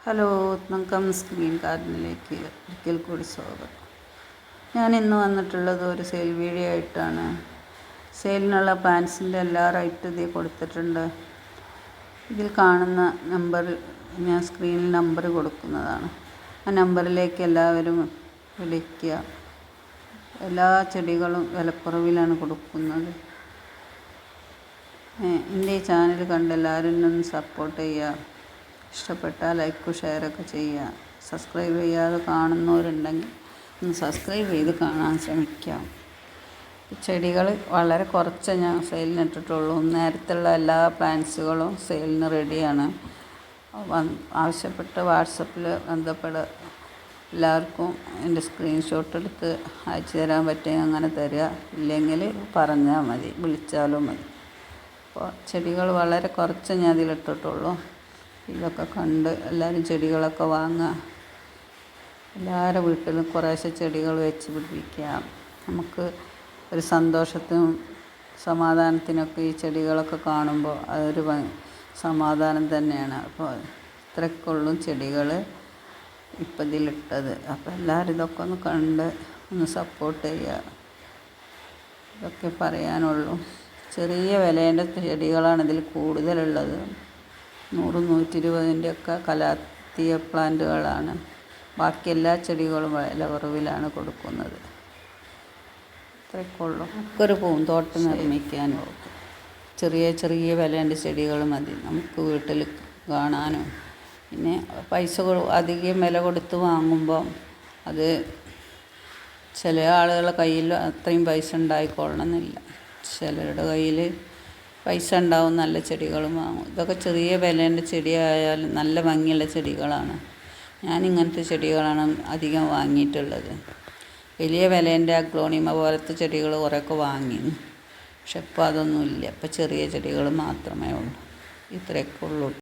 Hello, നമുക്ക് screen ഗാർഡനിലേക്ക് ഒരിക്കൽ കൂടി സ്വാഗതം. ഞാൻ ഇന്ന് വന്നിട്ടുള്ളത് ഒരു സെയിൽ വീഡിയോ ആയിട്ടാണ്. സെയിലിനുള്ള പ്ലാന്റ്സിൻ്റെ എല്ലാ റേറ്റും ഇതിൽ കൊടുത്തിട്ടുണ്ട്. ഇതിൽ കാണുന്ന നമ്പറിൽ ഞാൻ സ്ക്രീനിൽ നമ്പർ കൊടുക്കുന്നതാണ്. ആ നമ്പറിലേക്ക് എല്ലാവരും വിളിക്കുക. എല്ലാ ചെടികളും വിലക്കുറവിലാണ് കൊടുക്കുന്നത്. എൻ്റെ ഈ ചാനൽ കണ്ട് എല്ലാവരും ഒന്ന് സപ്പോർട്ട് ചെയ്യുക. ഇഷ്ടപ്പെട്ടാൽ ലൈക്കും ഷെയറൊക്കെ ചെയ്യുക. സബ്സ്ക്രൈബ് ചെയ്യാതെ കാണുന്നവരുണ്ടെങ്കിൽ ഒന്ന് സബ്സ്ക്രൈബ് ചെയ്ത് കാണാൻ ശ്രമിക്കാം. ചെടികൾ വളരെ കുറച്ച് ഞാൻ സെയിലിന് ഇട്ടിട്ടുള്ളൂ. നേരത്തുള്ള എല്ലാ പ്ലാന്റ്സുകളും സെയിലിന് റെഡിയാണ്. ആവശ്യപ്പെട്ട് വാട്സപ്പിൽ ബന്ധപ്പെടുക. എല്ലാവർക്കും എൻ്റെ സ്ക്രീൻഷോട്ട് എടുത്ത് അയച്ചു തരാൻ പറ്റുമെങ്കിൽ അങ്ങനെ തരിക. ഇല്ലെങ്കിൽ പറഞ്ഞാൽ മതി, വിളിച്ചാലും മതി. അപ്പോൾ ചെടികൾ വളരെ കുറച്ച് ഞാൻ അതിലിട്ടിട്ടുള്ളൂ. ഇതൊക്കെ കണ്ട് എല്ലാവരും ചെടികളൊക്കെ വാങ്ങുക. എല്ലാവരുടെ വീട്ടിലും കുറേശ്ശെ ചെടികൾ വെച്ച് പിടിപ്പിക്കുക. നമുക്ക് ഒരു സന്തോഷത്തിനും സമാധാനത്തിനൊക്കെ ഈ ചെടികളൊക്കെ കാണുമ്പോൾ അതൊരു സമാധാനം തന്നെയാണ്. അപ്പോൾ ഇത്രയൊക്കെയുള്ളൂ ചെടികൾ ഇപ്പം ഇതിലിട്ടത്. അപ്പോൾ എല്ലാവരും ഇതൊക്കെ ഒന്ന് കണ്ട് ഒന്ന് സപ്പോർട്ട് ചെയ്യുക. ഇതൊക്കെ പറയാനുള്ളൂ. ചെറിയ വിലേൻ്റെ ചെടികളാണ് ഇതിൽ കൂടുതലുള്ളത്. 100-120 ഒക്കെ കലാത്തിയ പ്ലാന്റുകളാണ്. ബാക്കി എല്ലാ ചെടികളും വില കുറവിലാണ് കൊടുക്കുന്നത്. ഇത്രയൊക്കെ ഉള്ളൂ. നമുക്കൊരു പൂന്തോട്ടം നിർമ്മിക്കാനും ചെറിയ ചെറിയ വിലേൻ്റെ ചെടികൾ മതി നമുക്ക് വീട്ടിൽ കാണാനും. പിന്നെ പൈസ അധികം വില കൊടുത്ത് വാങ്ങുമ്പോൾ അത് ചില ആളുകളുടെ കയ്യിൽ അത്രയും പൈസ ഉണ്ടായിക്കൊള്ളണമെന്നില്ല. ചിലരുടെ കയ്യിൽ പൈസ ഉണ്ടാവും, നല്ല ചെടികളും വാങ്ങും. ഇതൊക്കെ ചെറിയ വിലേൻ്റെ ചെടിയായാലും നല്ല ഭംഗിയുള്ള ചെടികളാണ്. ഞാനിങ്ങനത്തെ ചെടികളാണ് അധികം വാങ്ങിയിട്ടുള്ളത്. വലിയ വിലേൻ്റെ അഗ്ലോണിമ പോലത്തെ ചെടികൾ കുറേയൊക്കെ വാങ്ങി. പക്ഷെ ഇപ്പോൾ അതൊന്നുമില്ല. ഇപ്പോൾ ചെറിയ ചെടികൾ മാത്രമേ ഉള്ളൂ. ഇത്രയൊക്കെ ഉള്ളൂ.